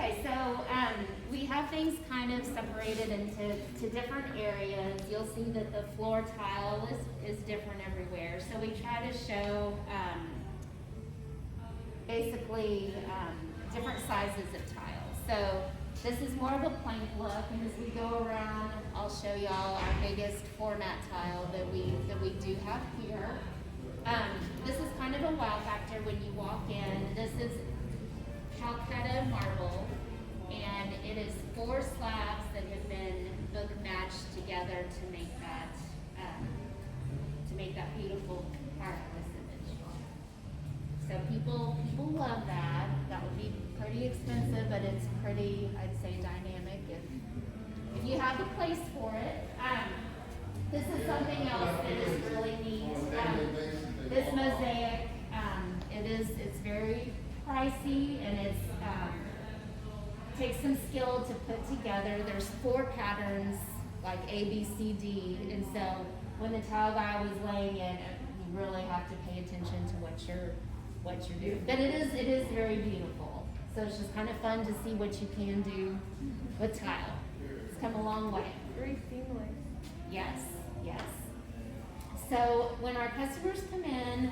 Okay, so we have things kind of separated into different areas. You'll see that the floor tile is different everywhere. So we try to show basically different sizes of tiles. So this is more of a plank look, and as we go around, I'll show y'all our biggest format tile that we do have here. This is kind of a wow factor when you walk in. This is Calcutta marble, and it is 4 slabs that have been book matched together to make that beautiful part of this image. So people love that. That would be pretty expensive, but it's pretty, I'd say, dynamic if you have the place for it. This is something else that is really neat. This mosaic, it's very pricey, and it takes some skill to put together. There's 4 patterns, like A, B, C, D, and so when the tile guy was laying it, you really have to pay attention to what you're doing. But it is very beautiful. So it's just kind of fun to see what you can do with tile. It's come a long way. Very seamless. Yes, yes. So when our customers come in,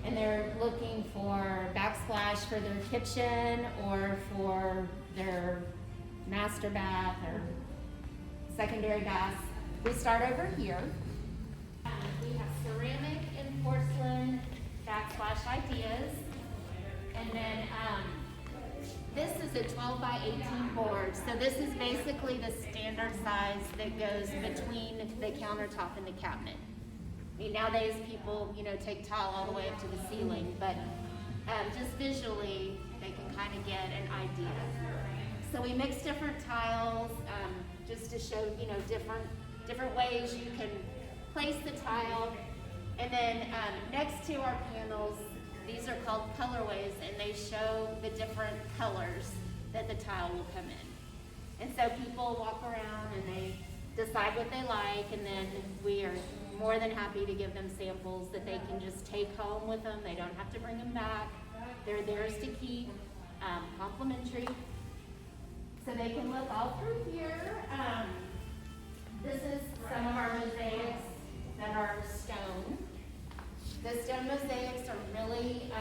and they're looking for backsplash for their kitchen or for their master bath or secondary baths, we start over here. We have ceramic and porcelain backsplash ideas. And then this is a 12 by 18 board. So this is basically the standard size that goes between the countertop and the cabinet. I mean, nowadays people, take tile all the way up to the ceiling, but just visually, they can kind of get an idea. So we mix different tiles just to show, different ways you can place the tile. And then next to our panels, these are called colorways, and they show the different colors that the tile will come in. And so people walk around and they decide what they like, and then we are more than happy to give them samples that they can just take home with them. They don't have to bring them back. They're theirs to keep, complimentary. So they can look all through here. This is some of our mosaics that are stone. The stone mosaics are really,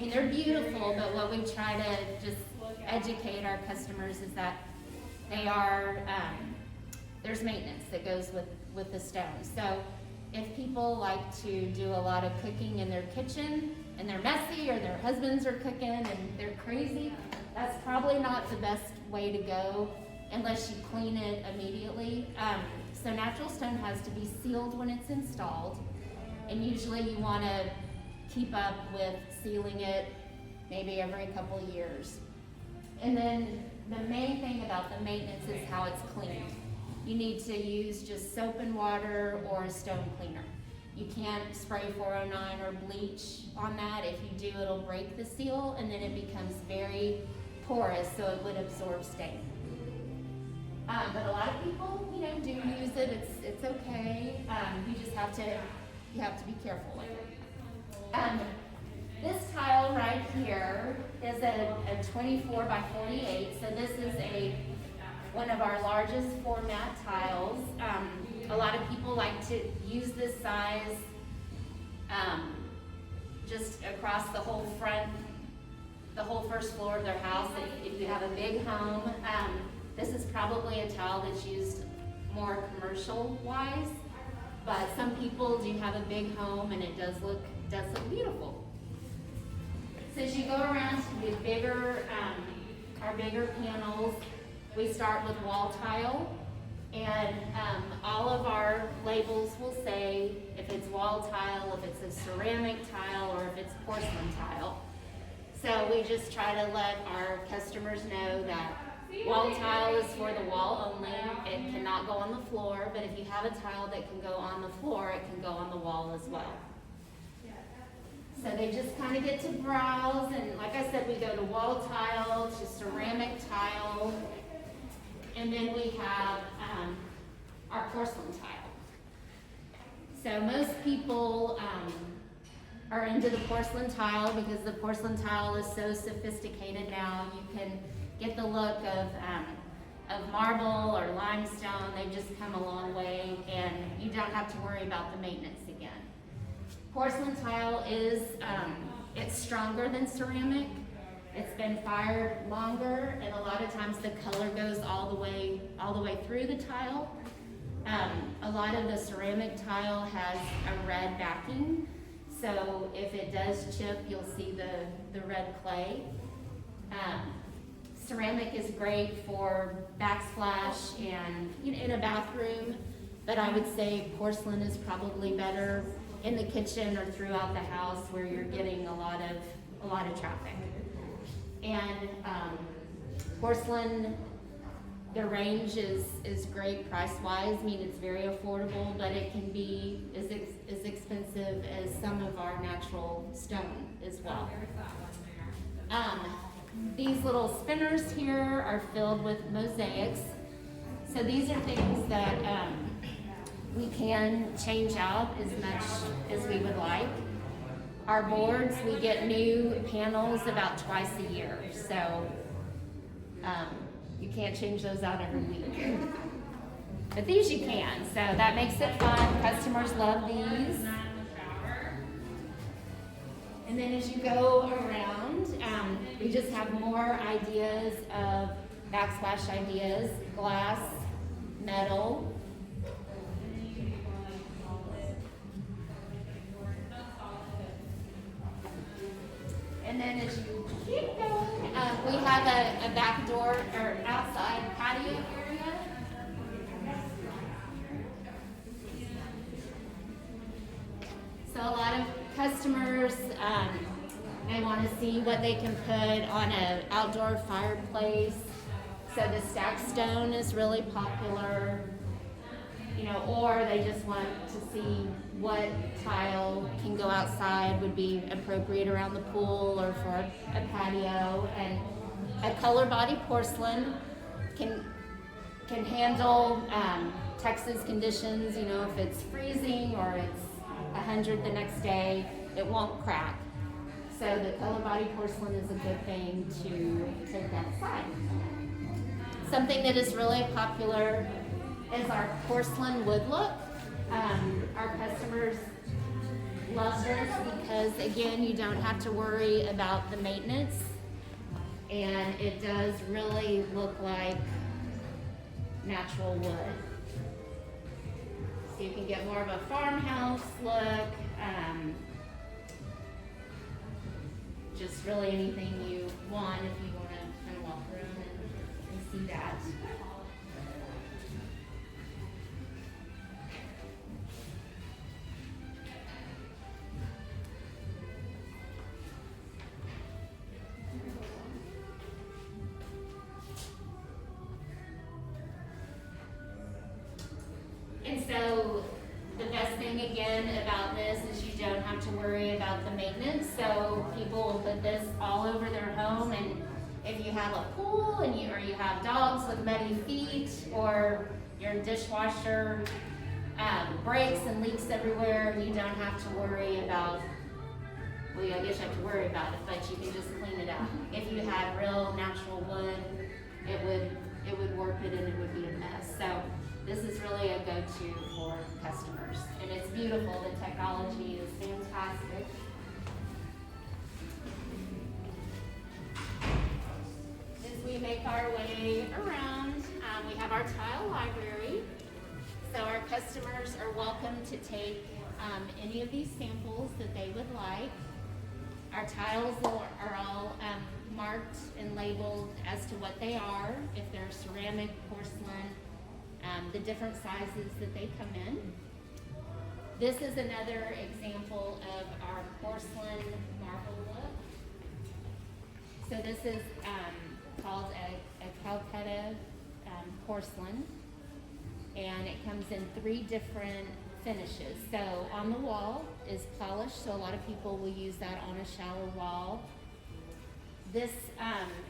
they're beautiful, but what we try to just educate our customers is that they are, there's maintenance that goes with the stone. So if people like to do a lot of cooking in their kitchen and they're messy, or their husbands are cooking and they're crazy, that's probably not the best way to go unless you clean it immediately. So natural stone has to be sealed when it's installed, and usually you want to keep up with sealing it maybe every couple of years. And then the main thing about the maintenance is how it's cleaned. You need to use just soap and water or a stone cleaner. You can't spray 409 or bleach on that. If you do, it'll break the seal, and then it becomes very porous, so it would absorb stain. But a lot of people, do use it. It's okay. You just have to be careful with it. This tile right here is a 24 by 48. So this is one of our largest format tiles. A lot of people like to use this size just across the whole front, the whole first floor of their house. If you have a big home, this is probably a tile that's used more commercial-wise, but some people do have a big home, and it does look beautiful. So as you go around to the our bigger panels, we start with wall tile, and all of our labels will say if it's wall tile, if it's a ceramic tile, or if it's porcelain tile. So we just try to let our customers know that wall tile is for the wall only. It cannot go on the floor, but if you have a tile that can go on the floor, it can go on the wall as well. So they just kind of get to browse, and like I said, we go to wall tile, to ceramic tile, and then we have our porcelain tile. So most people are into the porcelain tile because the porcelain tile is so sophisticated now. You can get the look of marble or limestone. They've just come a long way, and you don't have to worry about the maintenance again. Porcelain tile is it's stronger than ceramic. It's been fired longer, and a lot of times the color goes all the way through the tile. A lot of the ceramic tile has a red backing, so if it does chip, you'll see the red clay. Ceramic is great for backsplash and in a bathroom, but I would say porcelain is probably better in the kitchen or throughout the house where you're getting a lot of traffic. And porcelain, the range is great price-wise. I mean, it's very affordable, but it can be as expensive as some of our natural stone as well. These little spinners here are filled with mosaics. So these are things that we can change out as much as we would like. Our boards, we get new panels about twice a year, so you can't change those out every week. But these you can, so that makes it fun. Customers love these. And then as you go around, we just have more ideas of backsplash ideas, glass, metal. And then as you keep going, we have a back door or outside patio area. So a lot of customers, they want to see what they can put on an outdoor fireplace. So the stacked stone is really popular, or they just want to see what tile can go outside, would be appropriate around the pool or for a patio. And a color body porcelain can handle Texas conditions. If it's freezing or it's 100 the next day, it won't crack. So the color body porcelain is a good thing to take outside. Something that is really popular is our porcelain wood look. Our customers love this because, again, you don't have to worry about the maintenance, and it does really look like natural wood. So you can get more of a farmhouse look, just really anything you want if you want to kind of walk around and see that. And so the best thing again about this is you don't have to worry about the maintenance. So people will put this all over their home, and if you have a pool or you have dogs with muddy feet, or your dishwasher breaks and leaks everywhere, you don't have to worry about, well, I guess you have to worry about it, but you can just clean it out. If you had real natural wood, it would warp it and it would be a mess. So this is really a go-to for customers, and it's beautiful. The technology is fantastic. As we make our way around, we have our tile library. So our customers are welcome to take any of these samples that they would like. Our tiles are all marked and labeled as to what they are, if they're ceramic, porcelain, the different sizes that they come in. This is another example of our porcelain marble look. So this is called a Calcutta porcelain, and it comes in 3 different finishes. So on the wall is polished, so a lot of people will use that on a shallow wall. This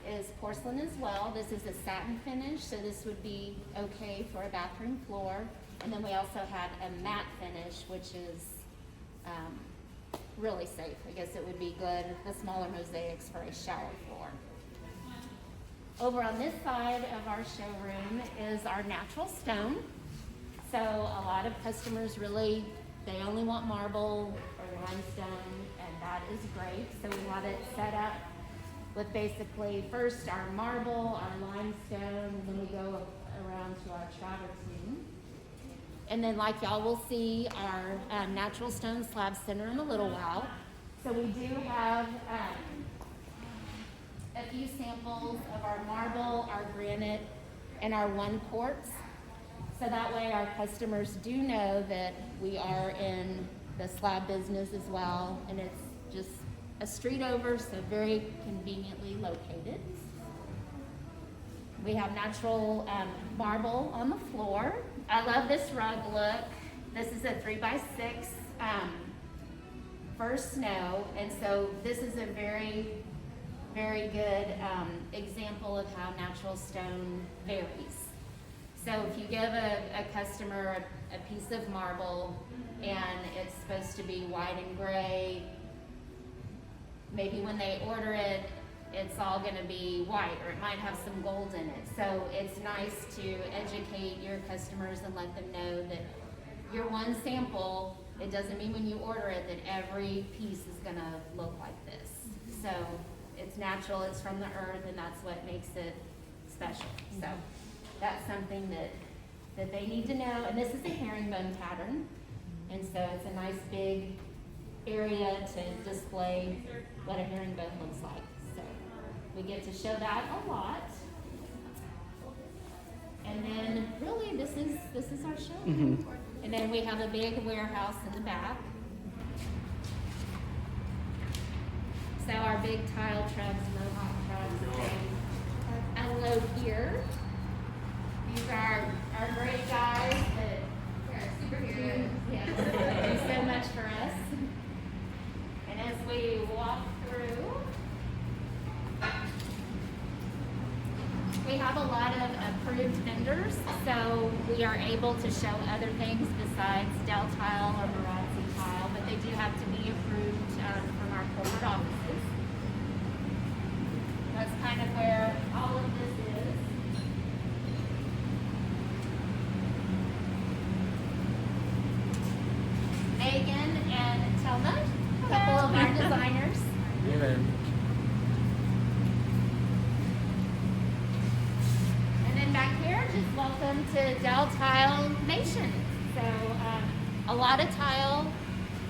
is porcelain as well. This is a satin finish, so this would be okay for a bathroom floor. And then we also have a matte finish, which is really safe. I guess it would be good, the smaller mosaics for a shower floor. Over on this side of our showroom is our natural stone. So a lot of customers really, they only want marble or limestone, and that is great. So we have it set up with basically first our marble, our limestone, and then we go around to our travertine. And then like y'all will see our natural stone slab center in a little while. So we do have a few samples of our marble, our granite, and our one quartz. So that way our customers do know that we are in the slab business as well, and it's just a street over, so very conveniently located. We have natural marble on the floor. I love this rug look. This is a 3x6 for snow, and so this is a very, very good example of how natural stone varies. So if you give a customer a piece of marble and it's supposed to be white and gray, maybe when they order it, it's all going to be white, or it might have some gold in it. So it's nice to educate your customers and let them know that your one sample, it doesn't mean when you order it that every piece is going to look like this. So it's natural, it's from the earth, and that's what makes it special. So that's something that they need to know. And this is a herringbone pattern, and so it's a nice big area to display what a herringbone looks like. So we get to show that a lot. And then really this is our showroom. And then we have a big warehouse in the back. So our big tile trucks, mohawk trucks, they unload here. These are our great guys that are superheroes. Do so much for us. And as we walk through, we have a lot of approved vendors, so we are able to show other things besides Daltile or Marazzi tile, but they do have to be approved from our corporate offices. That's kind of where all of this is. Megan and Telma, a couple of our designers. Amen. And then back here, just welcome to Daltile Nation. So a lot of tile.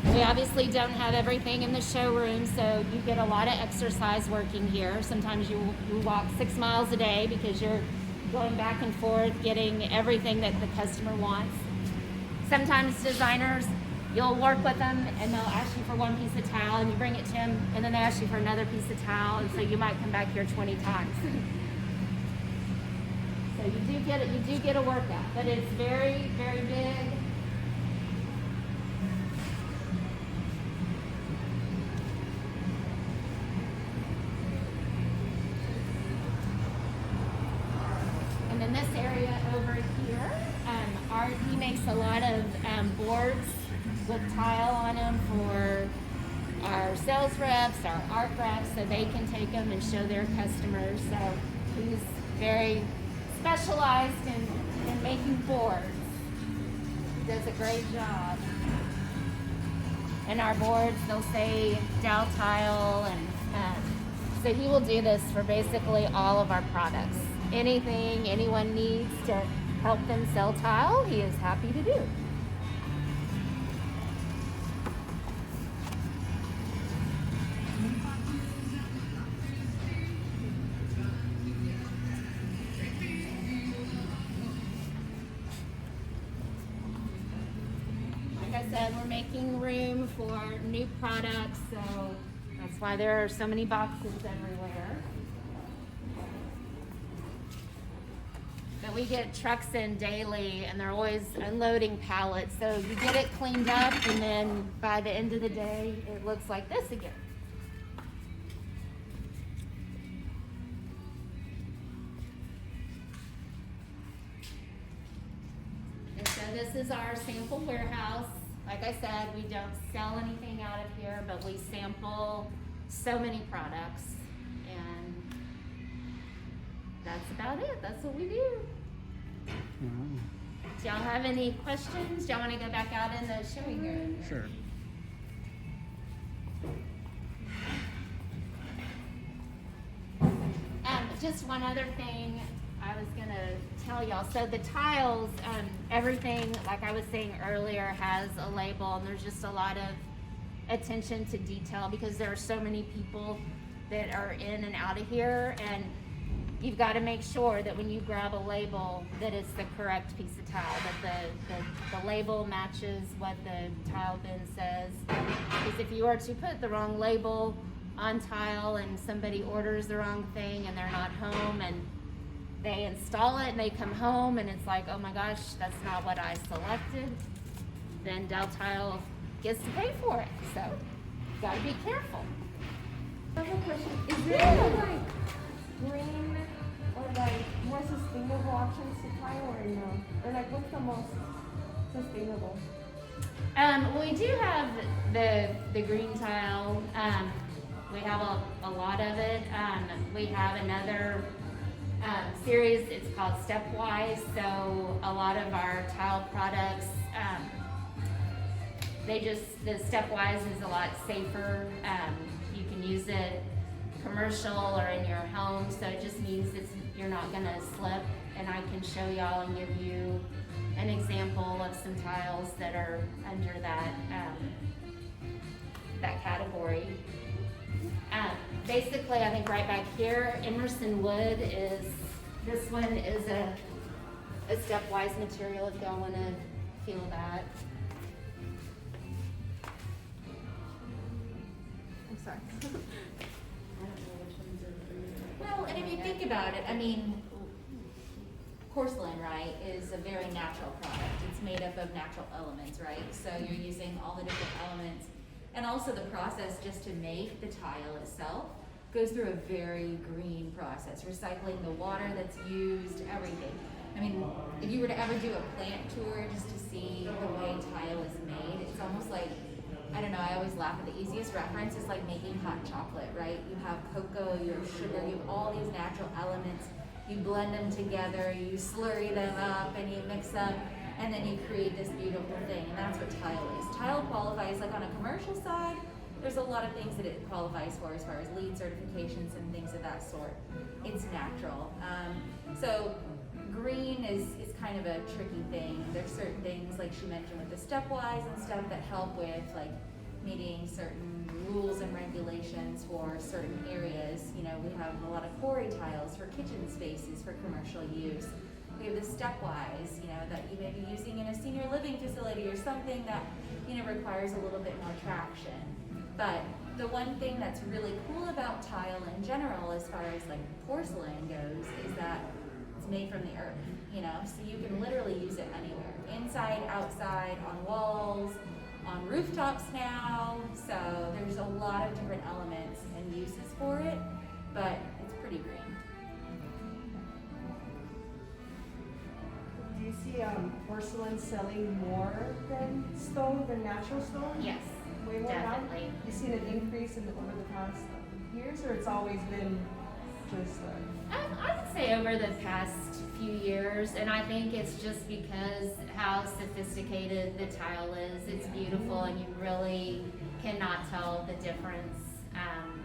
We obviously don't have everything in the showroom, so you get a lot of exercise working here. Sometimes you walk 6 miles a day because you're going back and forth getting everything that the customer wants. Sometimes designers, you'll work with them and they'll ask you for one piece of tile and you bring it to them, and then they ask you for another piece of tile, and so you might come back here 20 times. So you do get a workout, but it's very, very big. And then this area over here, he makes a lot of boards with tile on them for our sales reps, our art reps, so they can take them and show their customers. So he's very specialized in making boards. He does a great job. And our boards, they'll say Daltile, and so he will do this for basically all of our products. Anything anyone needs to help them sell tile, he is happy to do. Like I said, we're making room for new products, so that's why there are so many boxes everywhere. But we get trucks in daily, and they're always unloading pallets, so you get it cleaned up, and then by the end of the day, it looks like this again. And so this is our sample warehouse. Like I said, we don't sell anything out of here, but we sample so many products, and that's about it. That's what we do. Mm-hmm. Do y'all have any questions? Do y'all want to go back out in the showing room? Sure. Just one other thing I was going to tell y'all. So the tiles, everything, like I was saying earlier, has a label, and there's just a lot of attention to detail because there are so many people that are in and out of here, and you've got to make sure that when you grab a label that it's the correct piece of tile, that the label matches what the tile bin says. Because if you are to put the wrong label on tile and somebody orders the wrong thing and they're not home and they install it and they come home and it's like, oh my gosh, that's not what I selected, then Daltile gets to pay for it. So you gotta be careful. I have a question. Is there any like green or like more sustainable options to tile or no? Or like what's the most sustainable? We do have the green tile. We have a lot of it. We have another series, it's called Stepwise. So a lot of our tile products, the Stepwise is a lot safer. You can use it commercial or in your home, so it just means you're not gonna slip. And I can show y'all and give you an example of some tiles that are under that category. Basically, I think right back here, Emerson wood this one is a stepwise material if y'all want to feel that. I'm sorry. I don't know which ones are. Well, and if you think about it, I mean, porcelain, right, is a very natural product. It's made up of natural elements, right? So you're using all the different elements. And also the process just to make the tile itself goes through a very green process, recycling the water that's used, everything. I mean, if you were to ever do a plant tour just to see the way tile is made, it's almost like, I don't know, I always laugh at the easiest reference is like making hot chocolate, right? You have cocoa, you have sugar, you have all these natural elements, you blend them together, you slurry them up, and you mix them, and then you create this beautiful thing, and that's what tile is. Tile qualifies, like on a commercial side, there's a lot of things that it qualifies for as far as LEED certifications and things of that sort. It's natural. So green is kind of a tricky thing. There's certain things, like she mentioned with the stepwise and stuff, that help with like meeting certain rules and regulations for certain areas. You know, we have a lot of quarry tiles for kitchen spaces for commercial use. We have the stepwise, you know, that you may be using in a senior living facility or something that, you know, requires a little bit more traction. But the one thing that's really cool about tile in general, as far as like porcelain goes, is that it's made from the earth, you know, so you can literally use it anywhere. Inside, outside, on walls, on rooftops now. So there's a lot of different elements and uses for it, but it's pretty green. Do you see porcelain selling more than stone, than natural stone? Yes, Way more definitely. now? You seen an increase over the past years, or it's always been just I would say over the past few years, and I think it's just because how sophisticated the tile is. It's beautiful, and you really cannot tell the difference.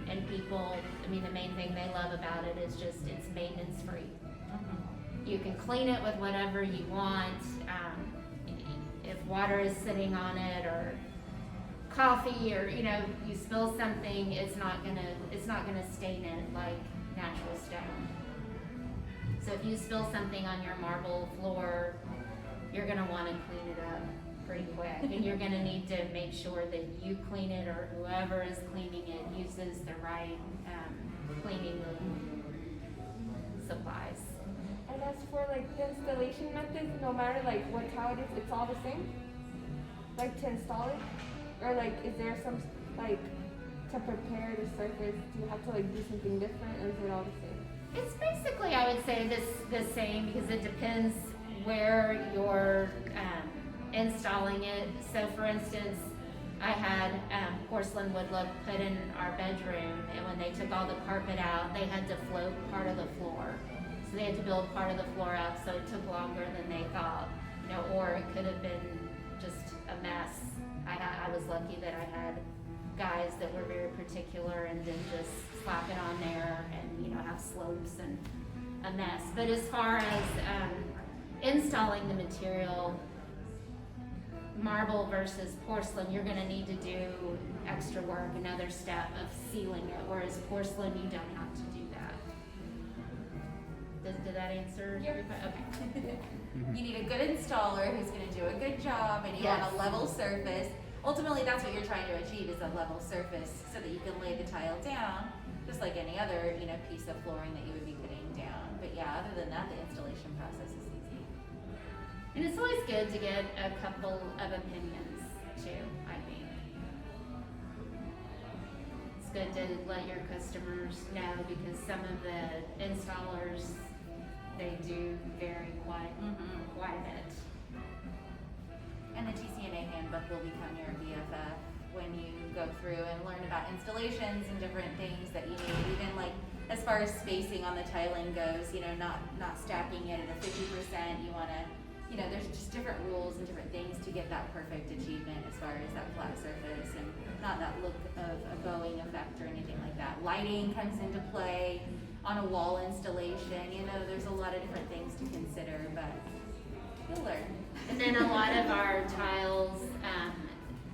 And people, I mean, the main thing they love about it is just it's maintenance free. You can clean it with whatever you want. If water is sitting on it or coffee, or you know, you spill something, it's not gonna stain it like natural stone. So if you spill something on your marble floor, you're gonna want to clean it up pretty quick, and you're gonna need to make sure that you clean it, or whoever is cleaning it uses the right cleaning supplies. And as for like the installation method, no matter like what tile it is, it's all the same? Like to install it? Or like is there some like to prepare the surface, do you have to like do something different, or is it all the same? It's basically, I would say, the same, because it depends where your installing it. So for instance, I had porcelain wood look put in our bedroom, and when they took all the carpet out, they had to float part of the floor. So they had to build part of the floor out, so it took longer than they thought, you know, or it could have been just a mess. I was lucky that I had guys that were very particular and didn't just slap it on there and, you know, have slopes and a mess. But as far as installing the material, marble versus porcelain, you're going to need to do extra work, another step of sealing it, whereas porcelain, you don't have to do that. Did that answer? Yep. Okay. You need a good installer who's going to do a good job, and you Yes. want a level surface. Ultimately, that's what you're trying to achieve, is a level surface so that you can lay the tile down, just like any other, you know, piece of flooring that you would be putting down. But yeah, other than that, the installation process is easy. And it's always good to get a couple of opinions too, I think. It's good to let your customers know, because some of the installers, they do vary quite a bit. And the TCNA handbook will become your BFF when you go through and learn about installations and different things that you need. Even like as far as spacing on the tiling goes, you know, not stacking it at a 50%. You want to, you know, there's just different rules and different things to get that perfect achievement as far as that flat surface and not that look of a bowing effect or anything like that. Lighting comes into play on a wall installation. You know, there's a lot of different things to consider, but you'll learn. And then a lot of our tiles,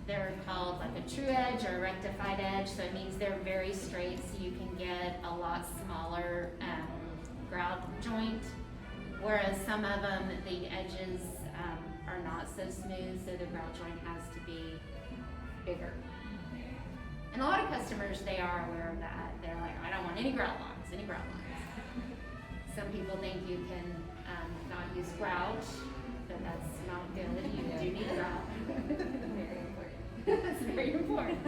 they're called like a true edge or a rectified edge, so it means they're very straight, so you can get a lot smaller grout joint, whereas some of them, the edges are not so smooth, so the grout joint has to be bigger. And a lot of customers, they are aware of that. They're like, I don't want any grout lines, any grout lines. Some people think you can not use grout, but that's not good. You do need grout. Very important. That's very important.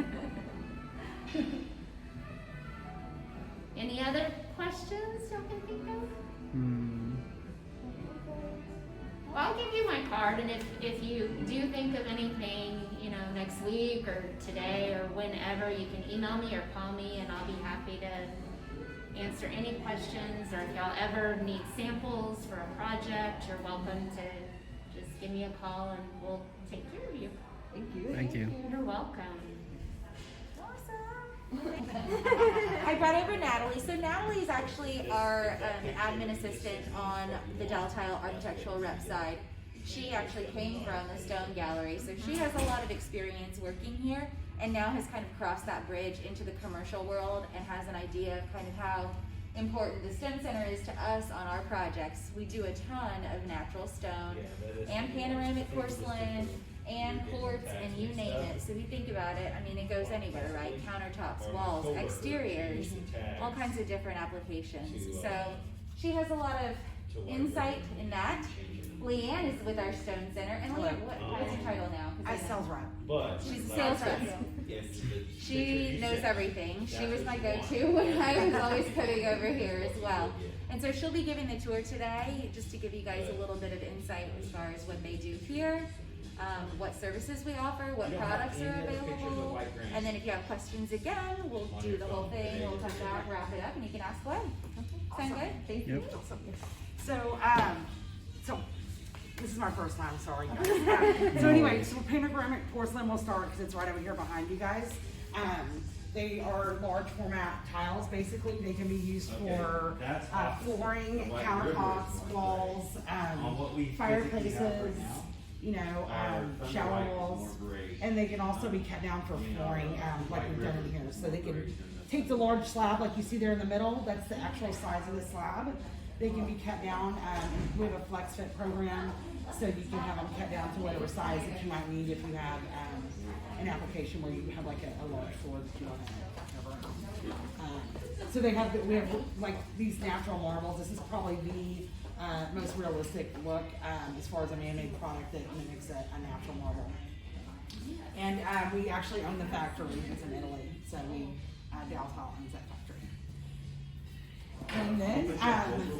Any other questions y'all can think of? Well, I'll give you my card, and if you do think of anything, you know, next week or today or whenever, you can email me or call me, and I'll be happy to answer any questions. Or if y'all ever need samples for a project, you're welcome to just give me a call and we'll take care of you. Thank you. Thank you. You're welcome. I brought over Natalie. So Natalie is actually our admin assistant on the Daltile architectural rep side. She actually came from the stone gallery, so she has a lot of experience working here and now has kind of crossed that bridge into the commercial world and has an idea of kind of how important the stone center is to us on our projects. We do a ton of natural stone and panoramic porcelain and quartz and you name it. So if you think about it, I mean, it goes anywhere, right? Countertops, walls, exteriors, all kinds of different applications. So she has a lot of insight in that. Leanne is with our stone center. And Leanne, what's your title now? I sales rep. But She's a sales rep. She knows everything. She was my go-to when I was always coming over here as well. And so she'll be giving the tour today just to give you guys a little bit of insight as far as what they do here, what services we offer, what products are available. And then if you have questions again, we'll do the whole thing. We'll come back, wrap it up, and you can ask away. Sound good? Thank Yep. you. So, so this is my first time, sorry guys. So anyway, so panoramic porcelain will start because it's right over here behind you guys. They are large format tiles, basically. They can be used for flooring, countertops, walls, fireplaces, you know, shower walls. And they can also be cut down for flooring, like we've done in here. So they can take the large slab, like you see there in the middle, that's the actual size of the slab. They can be cut down. We have a flex fit program, so you can have them cut down to whatever size that you might need if you have an application where you have like a large floor that you want to cover. So we have like these natural marbles. This is probably the most realistic look as far as a man-made product that mimics a natural marble. And we actually own the factory. It's in Italy, so Daltile owns that factory. And then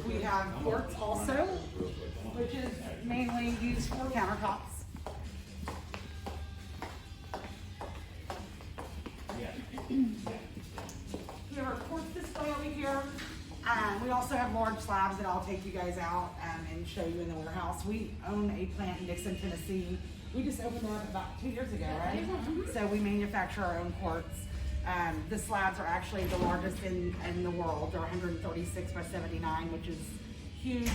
we have quartz also, which is mainly used for countertops. We also have large slabs that I'll take you guys out and show you in the warehouse. We own a plant in Dixon, Tennessee. We just opened that about 2 years ago, right? So we manufacture our own quartz. The slabs are actually the largest in the world. They're 136 by 79, which is huge.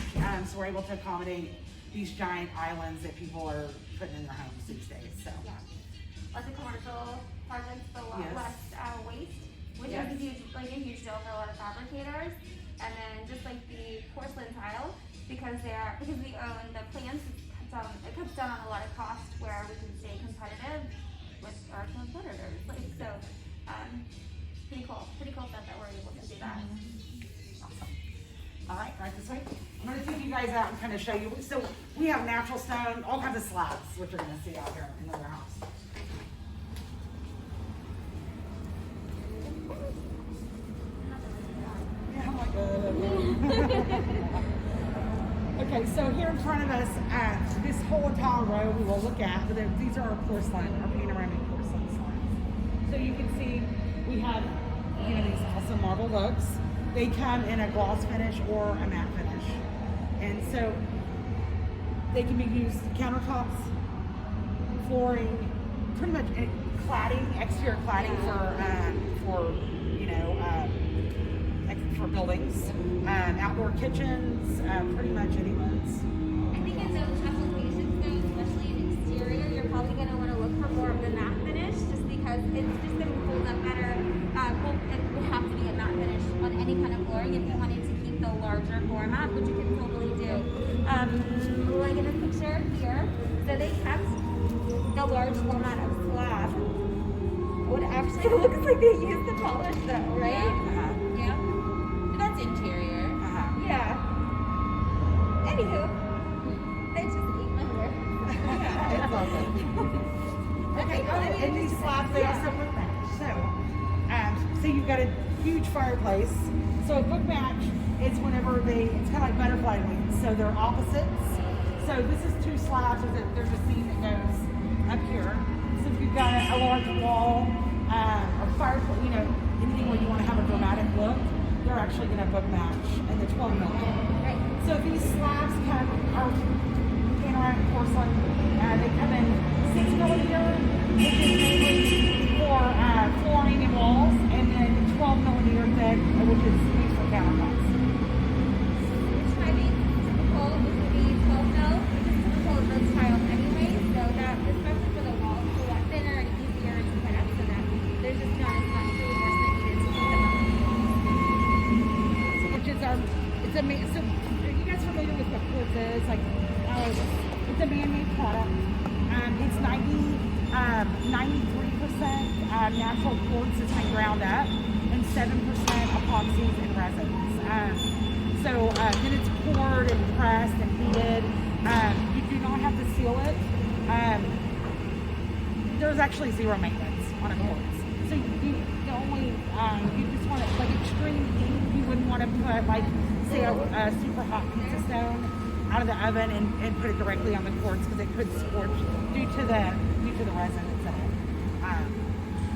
So we're able to accommodate these giant islands that people are putting in their homes these days. So. Yeah. Less a commercial project, but a lot Yes. less waste, which Yes. is a huge deal for a lot of fabricators. And then just like the porcelain tile, because we own the plants, it cuts down on a lot of cost where we can stay competitive with our competitors. Pretty cool stuff that we're able to do that. Awesome. All right this way. I'm going to take you guys out and kind of show you. So we have natural stone, all kinds of slabs, which you're going to see out here in the warehouse. Yeah, I'm like, okay, so here in front of us, this whole entire row we will look at, these are our porcelain, our panoramic porcelain slabs. So you can see we have, these awesome marble looks. They come in a gloss finish or a matte finish. And so they can be used countertops, flooring, pretty much cladding, exterior cladding for buildings, outdoor kitchens, pretty much anyone's. I think in those applications though, especially in exterior, you're probably going to want to look for more of the matte finish just because it's just going to hold up better. It would have to be a matte finish on any kind of flooring if you wanted to keep the larger format, which you can totally do. Like in the picture here, so they kept the large format of slab. What actually looks like they used the polish though, right? Yeah. And that's interior. Yeah. Anywho, I just ate my hair. It's awesome. Okay, and these slabs, they also book match. So you've got a huge fireplace. So a book match is whenever it's kind of like butterfly wings. So they're opposites. So this is 2 slabs. There's a seam that goes up here. So if you've got a large wall or fireplace, anything where you want to have a dramatic look, they're actually going to book match in the 12 millimeter. Right. So these slabs are panoramic porcelain. They come in 6 millimeter, which is mainly for flooring and walls, and then 12 millimeter thick, which is used for countertops. Which might be typical, this would be 12 mil, which is typical of those tiles anyway, so that, especially for the walls, it's a lot thinner and easier to put up so that there's just not as much reinforcement needed to keep them up. Which is so are you guys familiar with what quartz is? It's a man-made product. It's 93% natural quartz that's been ground up, and 7% epoxies and resins. Then it's poured and pressed and heated. You do not have to seal it. There's actually 0 maintenance on a quartz. So you just want it like extreme heat. You wouldn't want to put say a super hot pizza stone out of the oven and put it directly on the quartz because it could scorch due to the resin that's in it.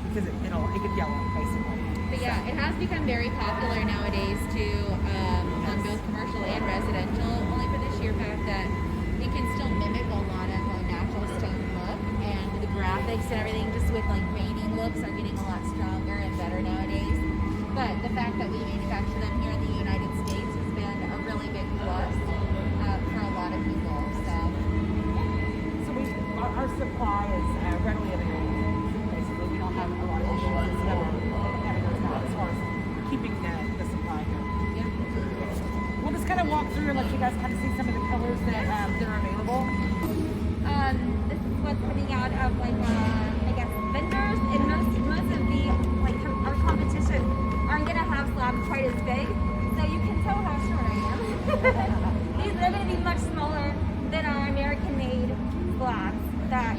Because it could yellow basically. But yeah, it has become very popular nowadays too, on both commercial and residential, only for the sheer fact that it can still mimic a lot of a natural stone look, and the graphics and everything just with painting looks are getting a lot stronger and better nowadays. But the fact that we manufacture them here in the United States has been a really big plus for a lot of people. So our supply is readily available. Basically, we don't have a lot of issues as competitors now as far as keeping the supply here. yeah. We'll just kind of walk through and let you guys kind of see some of the colors that are available. This is what's coming out of vendors, and most of the our competition aren't gonna have slabs quite as big, so you can tell how short I am. They're gonna be much smaller than our American-made slabs that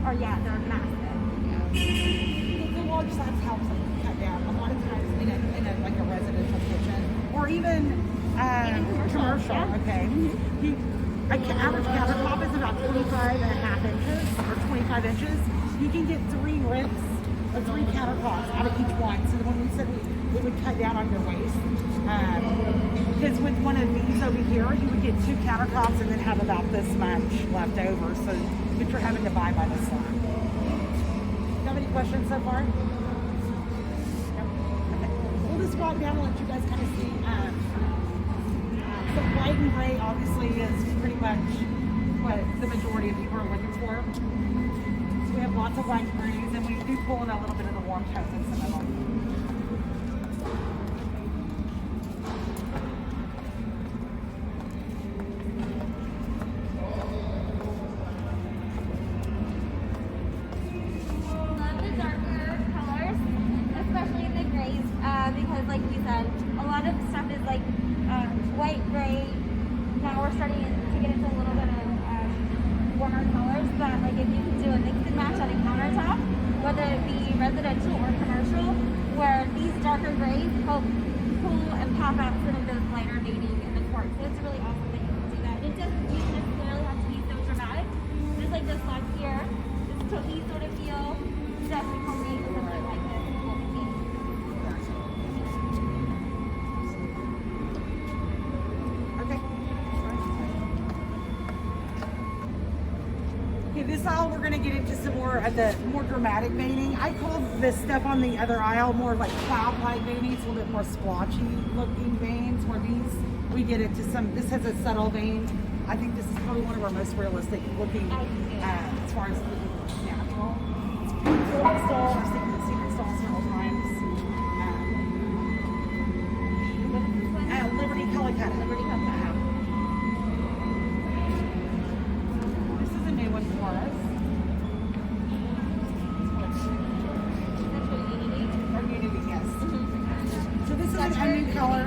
are they're massive. The large slabs helps them cut down. A lot of times in a residential kitchen or even commercial. Yeah. Okay. Average countertop is about 25.5 inches or 25 inches. You can get 3 ribs or 3 countertops out of each one. So when we said it would cut down on your waste. Because with one of these over here, you would get 2 countertops and then have about this much left over. So if you're having to buy by the slab. Do you have any questions so far? No? Okay. We'll just walk down and let you guys kind of see. The white and gray obviously is pretty much what the majority of people are looking for. So we have lots of white and grays, and we do pull in a little bit of the warm tones in some of them. Love the darker colors, especially the grays, because like you said, a lot of stuff is like white, gray. Now we're starting to get into a little bit of warmer colors, but like if you can do a mix and match on a countertop, whether it be residential or commercial, where these darker grays help pull and pop out some of those lighter veining in the quartz. So it's really awesome that you can do that. And it doesn't even necessarily have to be so dramatic. Just like this last here, this toky sort of feel, definitely combinate with something like this. It's what we need. Okay. Okay, this aisle we're gonna get into some more of the more dramatic veining. I call this stuff on the other aisle more like cloud-like veining, it's a little bit more splotchy looking veins, where these, we get into some, this has a subtle vein. I think this is probably one of our most realistic looking as far as looking natural. It's beautiful install, I've seen this install several times. Liberty Calcutta. Liberty Calcutta. This is a new one for us. That's what you need. Or Unity, yes. So this is a new color.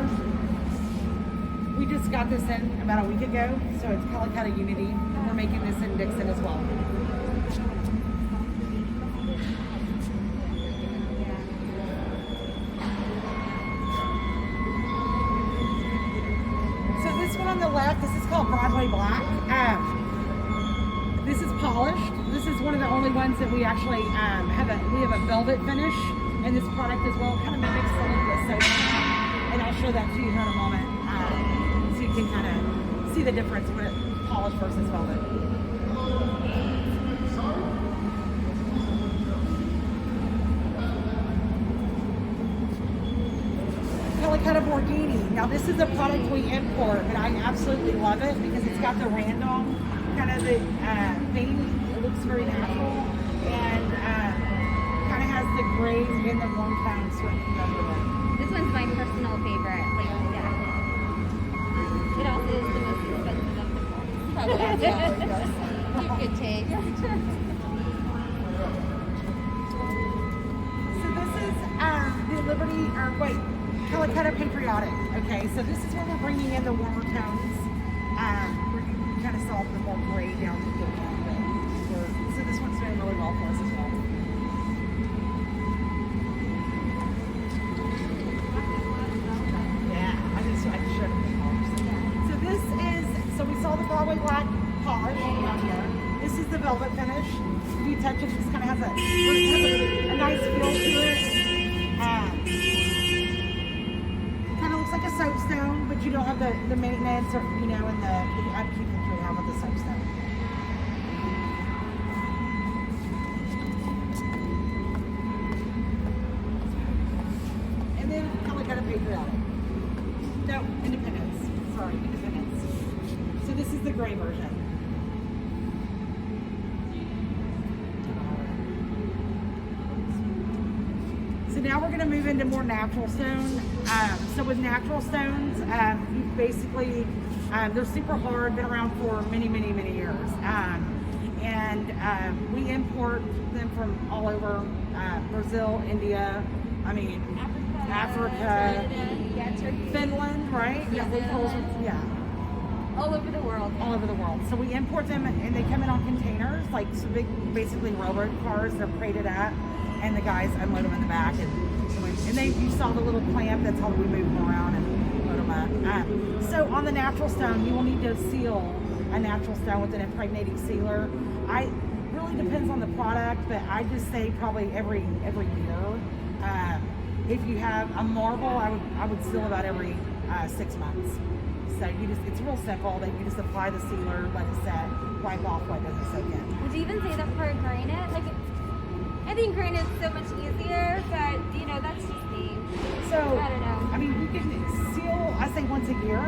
We just got this in about a week ago, so it's Calcutta Unity, and we're making this in Dixon as well. So this one on the left, this is called Broadway Black. This is polished. This is one of the only ones that we actually have a velvet finish in this product as well. It kind of mimics the look of soap, and I'll show that to you here in a moment, so you can kind of see the difference with polished versus velvet. Calcutta Borghini. Now this is a product we import, and I absolutely love it because it's got the random kind of the vein. It looks very natural, and kind of has the grays and the warm tones working under it. This one's my personal favorite. Like, yeah. It also is the most expensive of the four. Probably, yeah, yes. You have good taste. So this is the Liberty, or wait, Calcutta Patriotic. Okay, so this is where we're bringing in the warmer tones. Where you kind of saw the more gray down to the so this one's doing really well for us as well. Yeah, I can show the colors. So this is, so we saw the Broadway Black polish down here. This is the velvet finish. If you touch it, it just kind of has a nice feel to it. Kind of looks like a soapstone, but you don't have the maintenance or, you know, and the upkeep that you have with the soapstone. And then Calcutta Patriotic. No, Independence. Sorry, Independence. So this is the gray version. So now we're going to move into more natural stone. So with natural stones, you basically, they're super hard, been around for many, many, many years. We import them from all over Brazil, India, I mean, Africa, Yeah, Turkey. Finland, right? Yeah. Yeah. All over the world. All over the world. So we import them and they come in on containers, like so big, basically railroad cars. They're crated up, and the guys unload them in the back. And you saw the little clamp. That's how we move them around and load them up. So on the natural stone, you will need to seal a natural stone with an impregnating sealer. It really depends on the product, but I just say probably every year. If you have a marble, I would seal about every 6 months. So it's real simple. That you just apply the sealer, let it set, wipe off, let it soak in. Would you even say that for granite? Like, I think granite's so much easier, but you know, that's just me. So I don't know. I mean, you can seal. I say once a year.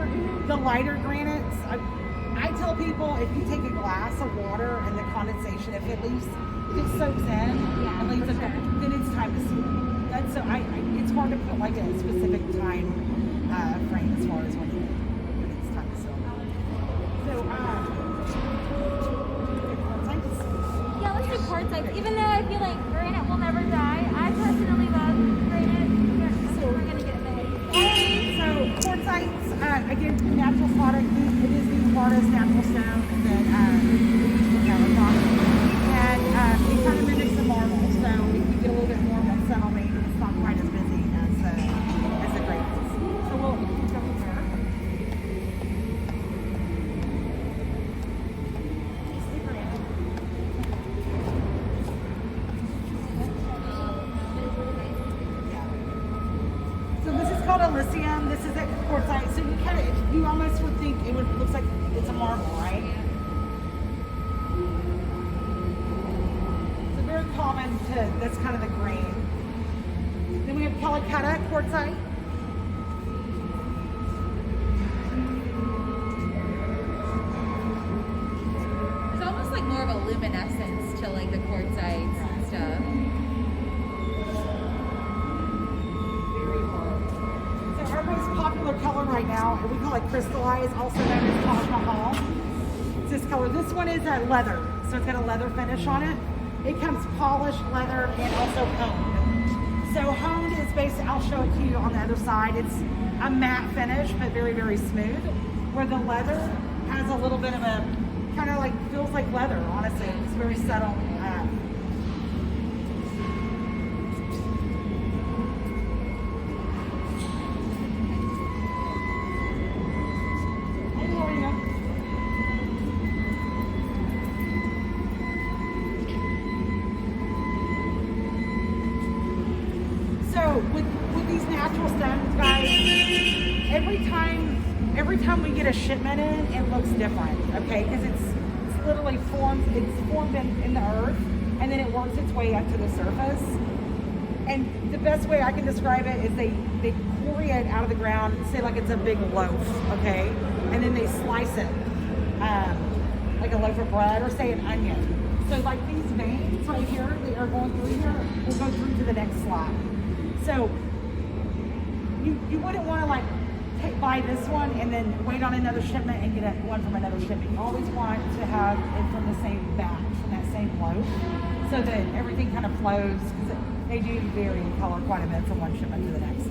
The lighter granites. I tell people if you take a glass of water and the condensation, if it soaks in Yeah, and leaves for it, sure. then it's time to seal. That's so. It's hard to put like a specific time frame as far as when it's time to seal. So Yeah, let's do quartzites. Even though I feel like granite will never die, I personally love granite. We're gonna get big. So quartzites, again, natural product. It is the hardest natural stone that we use for countertop, and it kind of mimics the marble. So if you get a little bit more of that settlement, it's not quite as busy as the granites. So we'll go from there. It's the granite. So this is called Elysium. This is a quartzite. So you almost would think looks like it's a marble, right? So very common that's kind of the grain. Then we have Calicut quartzite. There's almost like more of a luminescence to like the quartzites and stuff. Very hard. So our most popular color right now, and we call it crystallized, also known as Taj Mahal. It's this color. This one is leather, so it's got a leather finish on it. It comes polished leather and also honed. So honed is basically, I'll show it to you on the other side. It's a matte finish, but very, very smooth. Where the leather has a little bit of a, kind of like, feels like leather, honestly. It's very subtle. So with these natural stones, guys, every time we get a shipment in, it looks different, okay? Because it's literally formed in the earth, and then it works its way up to the surface. And the best way I can describe it is they quarry it out of the ground, say like it's a big loaf, okay? And then they slice it like a loaf of bread, or say an onion. So like these veins right here, they are going through here, will go through to the next slot. So you wouldn't want to like buy this one and then wait on another shipment and get one from another shipment. You always want to have it from the same batch, from that same loaf, so that everything kind of flows, because they do vary in color quite a bit from one shipment to the next.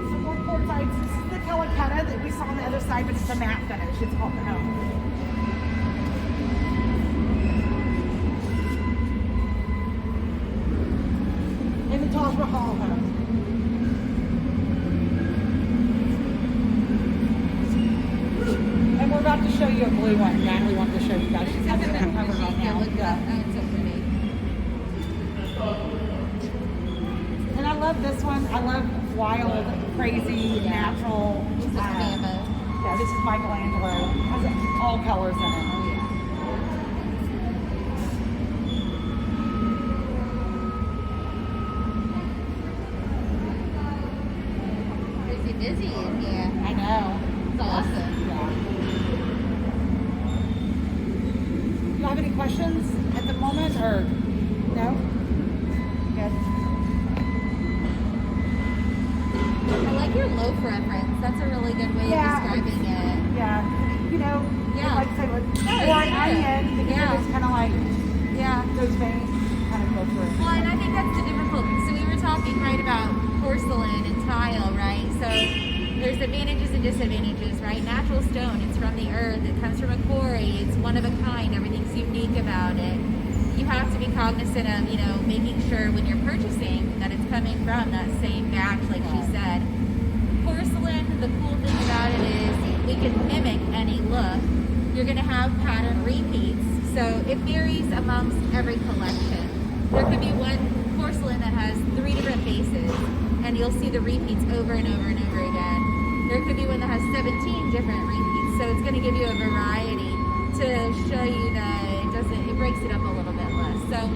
Some more quartzites. This is the Calicut that we saw on the other side, but it's a matte finish. It's called the home. In the Taj Mahal home. And we're about to show you a blue one. Natalie wanted to show you guys. She's having that cover right now. Oh, it's so pretty. And I love this one. I love wild, crazy, natural. This is Mammoth. Yeah, this is Michelangelo. Has all colors in it. Busy in here. I know. It's awesome. Yeah. Do you have any questions at the moment, or no? Good. I like your loaf reference. That's a really good way Yeah. of describing it. Yeah. You know, Yeah. like say, like, No, or an sure. onion, because Yeah. it's kind of like Yeah. those veins kind of go through. Well, and I think that's the difficulty. So we were talking, right, about porcelain and tile, right? So there's advantages and disadvantages, right? Natural stone, it's from the earth, it comes from a quarry, it's one of a kind, everything's unique about it. You have to be cognizant of, you know, making sure when you're purchasing that it's coming from that same batch, like she said. Porcelain, the cool thing about it is we can mimic any look. You're gonna have pattern repeats, so it varies amongst every collection. There could be one porcelain that has 3 different bases, and you'll see the repeats over and over and over again. There could be one that has 17 different repeats, so it's gonna give you a variety to show you that it breaks it up a little bit less. So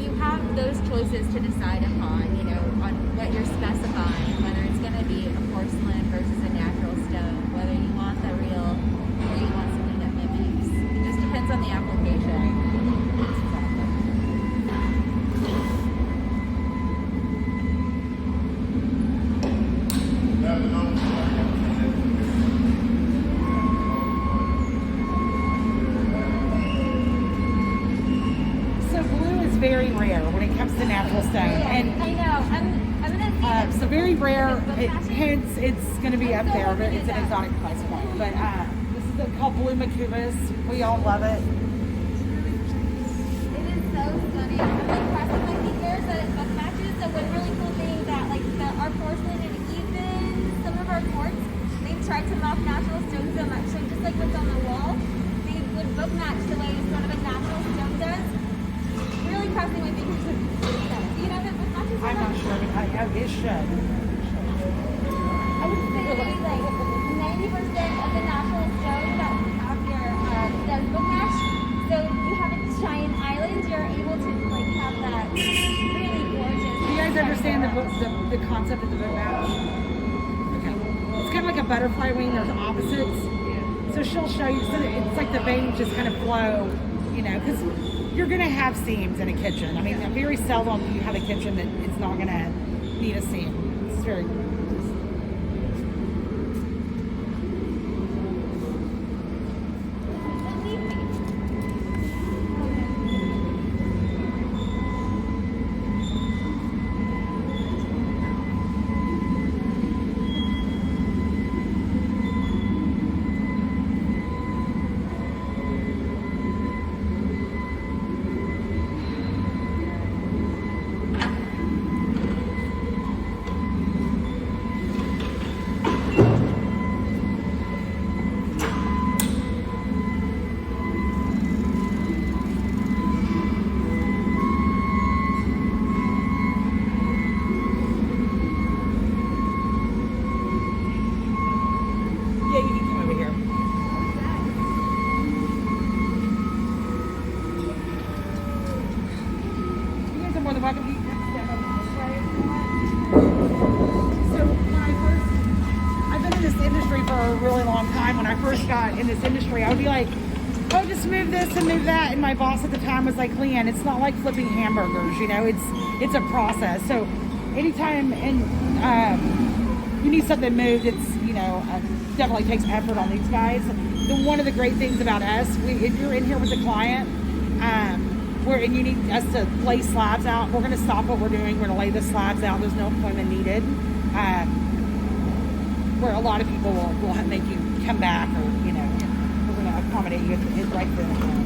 you have those choices to decide upon, you know, on what you're specifying, whether it's gonna be a porcelain versus a natural stone, whether you want the real or you want something that mimics. It just depends on the application. So blue is very rare when it comes to natural stone, and I know. I'm gonna see. so very rare. Hence, it's going to be up there, but it's an exotic price point. But this is called Blue Macubus. We all love it. It is so stunning. I'm impressed. I think there's a book matches. So one really cool thing that like our porcelain and even some of our quartz, they've tried to mock natural stones so much. So just like what's on the wall, they would book match the way sort of a natural stone does. Really crossing my fingers with do you know that book matches? I'm not sure, but it should. I would say like 90% of the natural stones that we have here does book match. So you have a giant island, you're able to like have that really gorgeous. Do you guys understand the concept of the book match? Okay. It's kind of like a butterfly wing. There's opposites. So she'll show you. So it's like the veins just kind of flow, you know, because you're going to have seams in a kitchen. I mean, very seldom you have a kitchen that it's not going to need a seam. It's very. Yeah, you can come over here. You guys are more than welcome. You can step up this way if you want. So when I've been in this industry for a really long time. When I first got in this industry, I would be like, oh, just move this and move that. And my boss at the time was like, Leanne, it's not like flipping hamburgers, you know, it's a process. So anytime you need something moved, it's, you know, definitely takes effort on these guys. One of the great things about us, if you're in here with a client, and you need us to lay slabs out, we're going to stop what we're doing. We're going to lay the slabs out. There's no appointment needed. Where a lot of people will make you come back, or you know, we're going to accommodate you right there.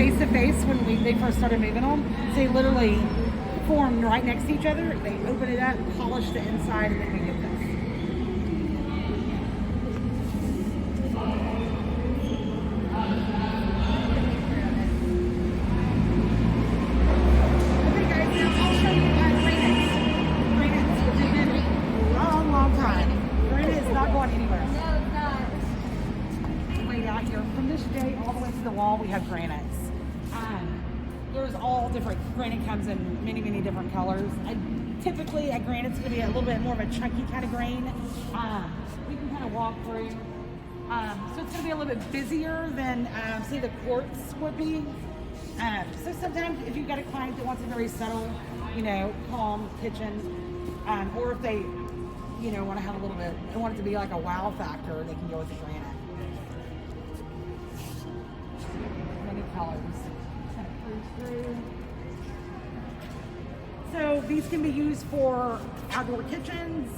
face to face when they first started moving them. So they literally formed right next to each other. They open it up, polish the inside, and then we get this. Okay guys, now I'll show you granites. Granites, which have been a long, long time. Granite is not going anywhere. No, it's not. Way out here from this J all the way to the wall, we have granites. There's all different. Granite comes in many, many different colors. Typically, a granite's going to be a little bit more of a chunky kind of grain. We can kind of walk through. So it's going to be a little bit busier than, say, the quartz would be. So sometimes if you've got a client that wants a very subtle, calm kitchen, or if they, want to have a little bit, they want it to be like a wow factor, they can go with the granite. Many colors. Through. So these can be used for outdoor kitchens,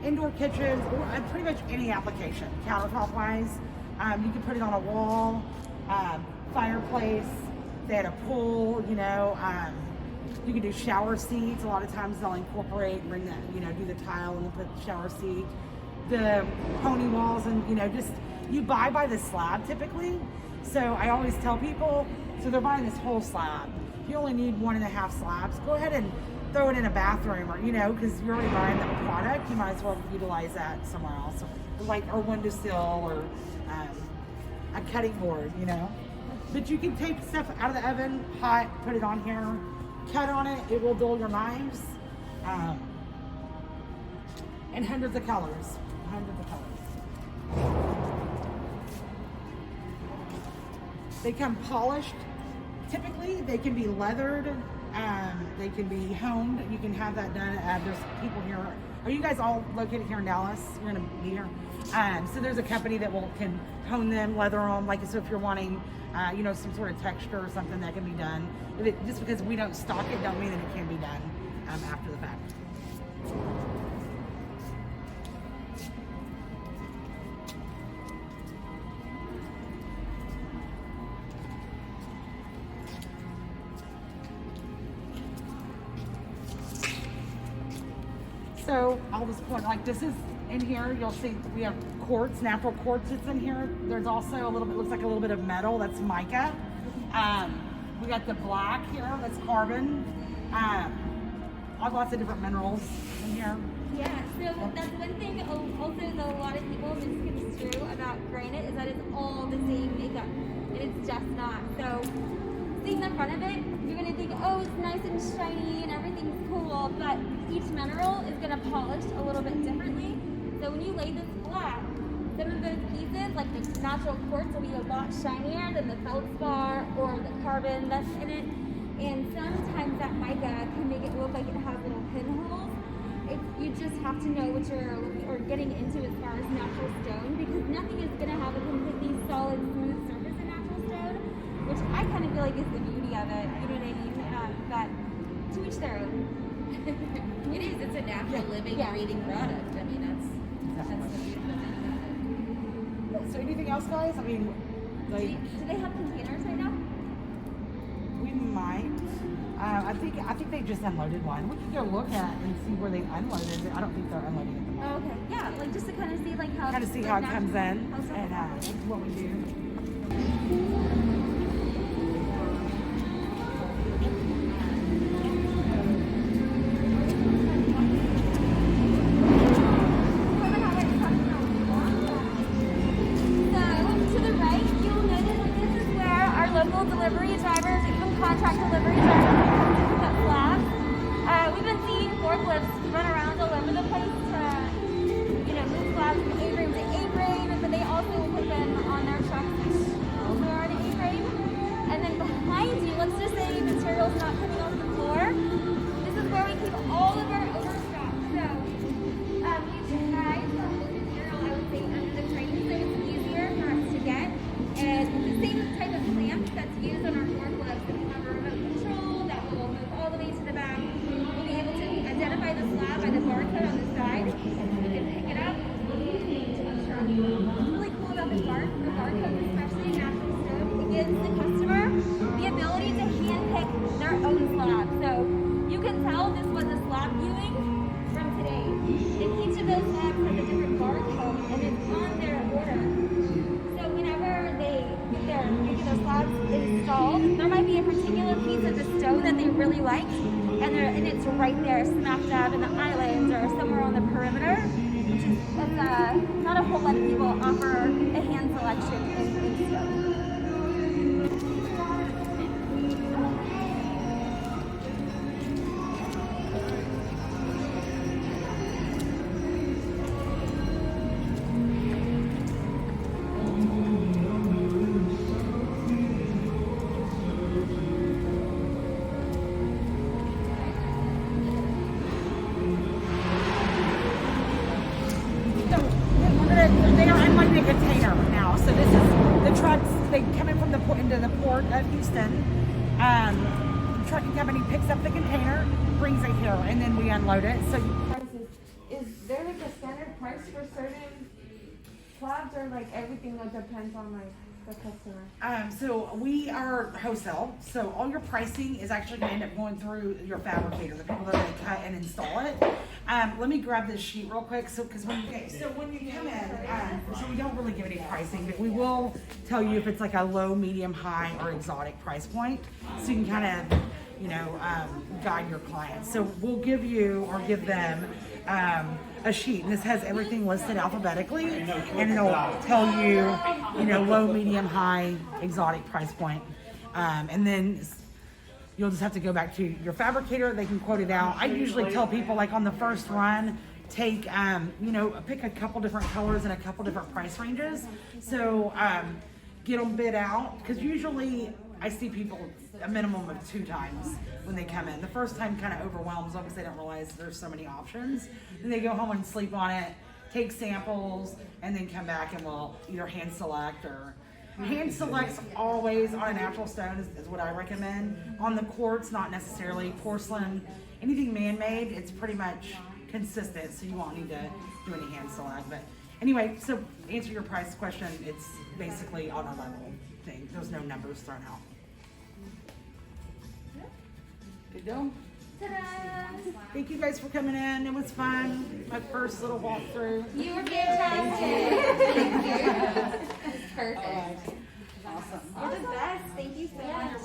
indoor kitchens, or pretty much any application, countertop wise. You can put it on a wall, fireplace. They had a pool, you can do shower seats. A lot of times they'll incorporate, bring that, do the tile and put the shower seat, the pony walls, and just you buy by the slab typically. So I always tell people, so they're buying this whole slab. If you only need 1.5 slabs, go ahead and throw it in a bathroom, or because you're already buying the product, you might as well utilize that somewhere else, or windowsill, or a cutting board, But you can take stuff out of the oven, hot, put it on here, cut on it. It will dull your knives, and hundreds of colors, They come polished. Typically, they can be leathered. They can be honed. You can have that done. There's people here. Are you guys all located here in Dallas? You're gonna be here. So there's a company that can hone them, leather them. Like, so if you're wanting, some sort of texture or something, that can be done. Just because we don't stock it, don't mean that it can be done after the fact. So I'll just point, like this is in here, you'll see we have quartz, natural quartz that's in here. There's also a little bit, looks like a little bit of metal, that's mica. We got the black here, that's carbon. Lots of different minerals in here. Yeah, so that's one thing also that a lot of people misconstrue about granite is that it's all the same makeup, and it's just not. So seeing the front of it, you're gonna think, oh, it's nice and shiny and everything's cool, but each mineral is gonna polish a little bit differently. So when you lay this flat, some of those pieces, like the natural quartz, will be a lot shinier than the feldspar or the carbon that's in it. And sometimes that mica can make it look like it has little pinholes. You just have to know what you're getting into as far as natural stone, because nothing is gonna have a completely solid, smooth surface in natural stone, which I kind of feel like is the beauty of it, you know what I mean? But to each their own. It is, it's a natural living, breathing product. I mean, that's the beautiful thing about it. So anything else, guys? I mean, like, Do they have containers right now? we might. I think they just unloaded one. We can go look at and see where they unloaded it. I don't think they're unloading it. Oh, okay. Yeah, like just to kind of see like how Kind of see how it comes in and what we do. delivery drivers, even contract delivery drivers, cut slabs. We've been seeing forklifts run around all over the place to, move slabs from A-frame to A-frame, but they also put them on their trucks, which also are an A-frame. And then behind you, let's just say material's not coming off the floor. This is where we keep all of our overstock. So, you try some material, I would say, under the frame, so it's easier for us to get. And the same type of clamp that's used on our forklifts, and we have a remote control that will move all the way to the back. We'll be able to identify the slab by the barcode on the side. We can pick it up. What's really cool about the barcode, especially in natural stone, it gives the customer the piece of the stone that they really liked, and it's right there, smack dab in the islands or somewhere on the perimeter, which is not a whole lot of people offer a hand selection in stone. They are unloading a container now. So this is the trucks. They come in from the port into the port of Houston. The trucking company picks up the container, brings it here, and then we unload it. So Prices. Is there like a standard price for certain slabs, or like everything that depends on like the customer? So we are wholesale. So all your pricing is actually going to end up going through your fabricator, the people that are going to cut and install it. Let me grab this sheet real quick. So when you come in, so we don't really give any pricing, but we will tell you if it's like a low, medium, high, or exotic price point. So you can kind of, guide your clients. So we'll give you or give them a sheet, and this has everything listed alphabetically, and it'll tell you, low, medium, high, exotic price point, and then you'll just have to go back to your fabricator. They can quote it out. I usually tell people, like, on the first run, take pick a couple different colors and a couple different price ranges, so get them bid out, because usually I see people a minimum of 2 times when they come in. The first time kind of overwhelms them because they don't realize there's so many options. Then they go home and sleep on it, take samples, and then come back and we'll either hand select or hand selects always on a natural stone is what I recommend. On the quartz, not necessarily. Porcelain, anything man-made, it's pretty much consistent, so you won't need to do any hand select. But anyway, so to answer your price question, it's basically on a level thing. There's no numbers thrown out. Good deal. Thank you guys for coming in. It was fun. My first little walkthrough. You were fantastic. Thank you. Perfect. Awesome. You're the best. Thank you so much.